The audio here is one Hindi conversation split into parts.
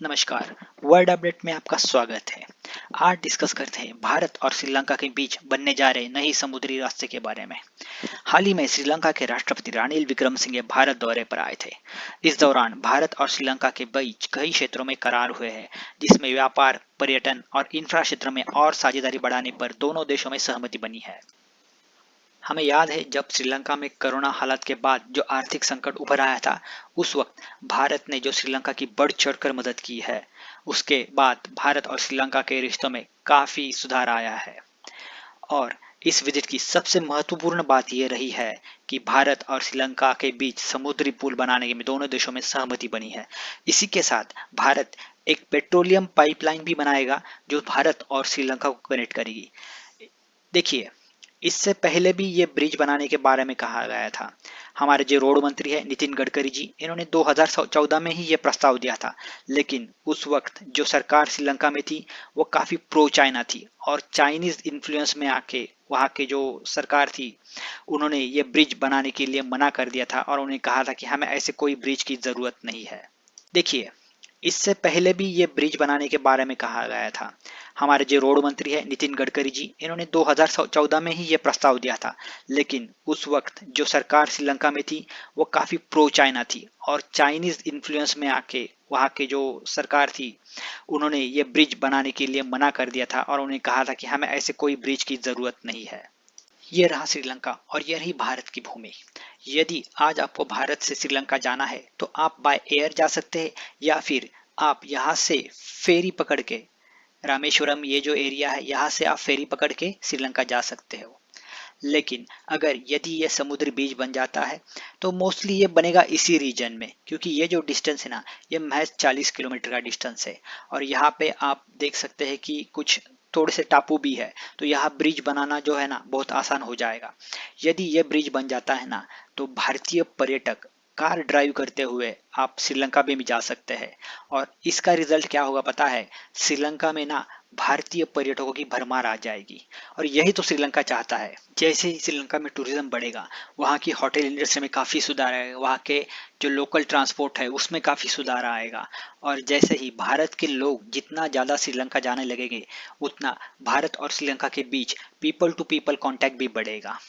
नमस्कार। वर्ल्ड अपडेट में आपका स्वागत है। आज डिस्कस करते हैं भारत और श्रीलंका के बीच बनने जा रहे नए समुद्री रास्ते के बारे में। हाल ही में श्रीलंका के राष्ट्रपति रानिल विक्रमसिंघे भारत दौरे पर आए थे। इस दौरान भारत और श्रीलंका के बीच कई क्षेत्रों में करार हुए हैं, जिसमें व्यापार, पर्यटन और इंफ्रा क्षेत्र में और साझेदारी बढ़ाने पर दोनों देशों में सहमति बनी है। हमें याद है जब श्रीलंका में कोरोना हालात के बाद जो आर्थिक संकट उभर आया था, उस वक्त भारत ने जो श्रीलंका की बढ़ चढ़कर मदद की है, उसके बाद भारत और श्रीलंका के रिश्तों में काफी सुधार आया है। और इस विजिट की सबसे महत्वपूर्ण बात यह रही है कि भारत और श्रीलंका के बीच समुद्री पुल बनाने में दोनों देशों में सहमति बनी है। इसी के साथ भारत एक पेट्रोलियम पाइपलाइन भी बनाएगा जो भारत और श्रीलंका को कनेक्ट करेगी। देखिए, इससे पहले भी ये ब्रिज बनाने के बारे में कहा गया था। हमारे जो रोड मंत्री है नितिन गडकरी जी, इन्होंने 2014 में ही ये प्रस्ताव दिया था, लेकिन उस वक्त जो सरकार श्रीलंका में थी वो काफी प्रो चाइना थी और चाइनीज इन्फ्लुएंस में आके वहाँ के जो सरकार थी, उन्होंने ये ब्रिज बनाने के लिए मना कर दिया था और उन्होंने कहा था कि हमें ऐसे कोई ब्रिज की जरूरत नहीं है। देखिए, इससे पहले भी ये ब्रिज बनाने के बारे में कहा गया था। हमारे जो रोड मंत्री है नितिन गडकरी जी, इन्होंने 2014 में ही ये प्रस्ताव दिया था, लेकिन उस वक्त जो सरकार श्रीलंका में थी वो काफी प्रो चाइना थी और चाइनीज इन्फ्लुएंस में आके वहाँ के जो सरकार थी, उन्होंने ये ब्रिज बनाने के लिए मना कर दिया था और उन्होंने कहा था कि हमें ऐसे कोई ब्रिज की जरूरत नहीं है। ये रहा श्रीलंका और ये रही भारत की भूमि। यदि आज आपको भारत से श्रीलंका जाना है तो आप बाय एयर जा सकते हैं या फिर आप यहाँ से फेरी पकड़ के रामेश्वरम, ये जो एरिया है, यहाँ से आप फेरी पकड़ के श्रीलंका जा सकते हो। लेकिन अगर यदि ये समुद्री बीच बन जाता है तो मोस्टली ये बनेगा इसी रीजन में, क्योंकि ये जो डिस्टेंस है ना, ये महज 40 किलोमीटर का डिस्टेंस है और यहाँ पे आप देख सकते हैं कि कुछ थोड़े से टापू भी है, तो यहाँ ब्रिज बनाना जो है ना बहुत आसान हो जाएगा। यदि ये ब्रिज बन जाता है ना, तो भारतीय पर्यटक कार ड्राइव करते हुए आप श्रीलंका में भी जा सकते हैं और इसका रिजल्ट क्या होगा पता है? श्रीलंका में ना भारतीय पर्यटकों की भरमार आ जाएगी और यही तो श्रीलंका चाहता है। जैसे ही श्रीलंका में टूरिज्म बढ़ेगा, वहाँ की होटल इंडस्ट्री में काफ़ी सुधार आएगा, वहाँ के जो लोकल ट्रांसपोर्ट है उसमें काफ़ी सुधार आएगा और जैसे ही भारत के लोग जितना ज़्यादा श्रीलंका जाने लगेंगे, उतना भारत और श्रीलंका के बीच पीपल टू पीपल कांटेक्ट भी बढ़ेगा।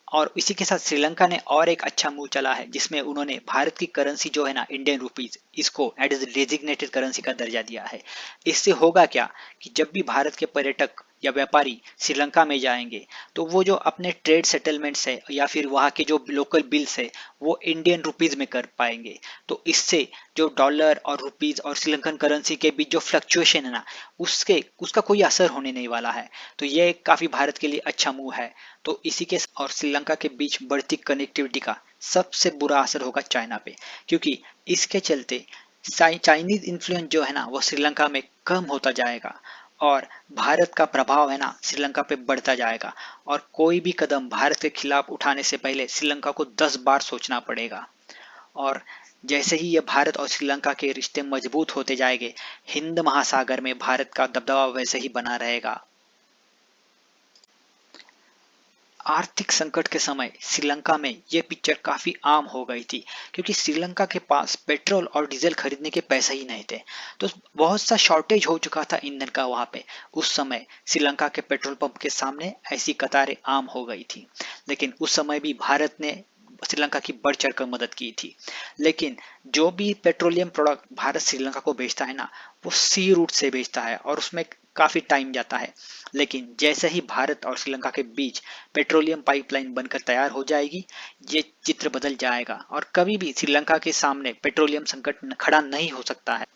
और इसी के साथ श्रीलंका ने और एक अच्छा मूव चला है, जिसमें उन्होंने भारत की करेंसी जो है ना, इंडियन रुपीज, इसको एज डेजिग्नेटेड करेंसी का दर्जा दिया है। इससे होगा क्या कि जब भी भारत के पर्यटक या व्यापारी श्रीलंका में जाएंगे, तो वो जो अपने ट्रेड सेटलमेंट्स है या फिर वहाँ के जो लोकल बिल्स है वो इंडियन रुपीज में कर पाएंगे। तो इससे जो डॉलर और रुपीज और श्रीलंकन करेंसी के बीच जो फ्लक्चुएशन है ना, उसके उसका कोई असर होने नहीं वाला है। तो ये काफी भारत के लिए अच्छा मूव है। तो इसी के और श्रीलंका के बीच बढ़ती कनेक्टिविटी का सबसे बुरा असर होगा चाइना पे, क्योंकि इसके चलते चाइनीज इन्फ्लुएंस जो है ना वो श्रीलंका में कम होता जाएगा और भारत का प्रभाव है ना श्रीलंका पे बढ़ता जाएगा और कोई भी कदम भारत के खिलाफ उठाने से पहले श्रीलंका को 10 बार सोचना पड़ेगा। और जैसे ही ये भारत और श्रीलंका के रिश्ते मजबूत होते जाएंगे, हिंद महासागर में भारत का दबदबा वैसे ही बना रहेगा। आर्थिक संकट के समय श्रीलंका में ये पिक्चर काफी आम हो गई थी, क्योंकि श्रीलंका के पास पेट्रोल और डीजल खरीदने के पैसे ही नहीं थे। तो बहुत सा शॉर्टेज हो चुका था ईंधन का वहां पे। उस समय श्रीलंका के पेट्रोल पंप के सामने ऐसी कतारें आम हो गई थी, लेकिन उस समय भी भारत ने श्रीलंका की बढ़ चढ़कर मदद की थी। लेकिन जो भी पेट्रोलियम प्रोडक्ट भारत श्रीलंका को बेचता है ना, वो सी रूट से बेचता है और उसमें काफी टाइम जाता है। लेकिन जैसे ही भारत और श्रीलंका के बीच पेट्रोलियम पाइपलाइन बनकर तैयार हो जाएगी, ये चित्र बदल जाएगा और कभी भी श्रीलंका के सामने पेट्रोलियम संकट खड़ा नहीं हो सकता है।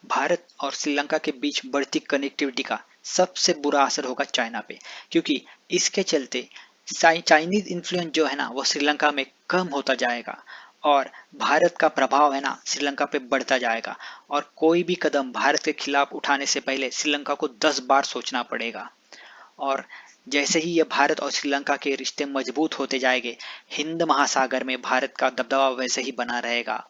भारत और श्रीलंका के बीच बढ़ती कनेक्टिविटी का सबसे बुरा असर होगा चाइना पे, क्योंकि इसके चलते चाइनीज इन्फ्लुएंस जो है ना वो श्रीलंका में कम होता जाएगा और भारत का प्रभाव है ना श्रीलंका पे बढ़ता जाएगा और कोई भी कदम भारत के खिलाफ उठाने से पहले श्रीलंका को 10 बार सोचना पड़ेगा। और जैसे ही ये भारत और श्रीलंका के रिश्ते मजबूत होते जाएंगे, हिंद महासागर में भारत का दबदबा वैसे ही बना रहेगा।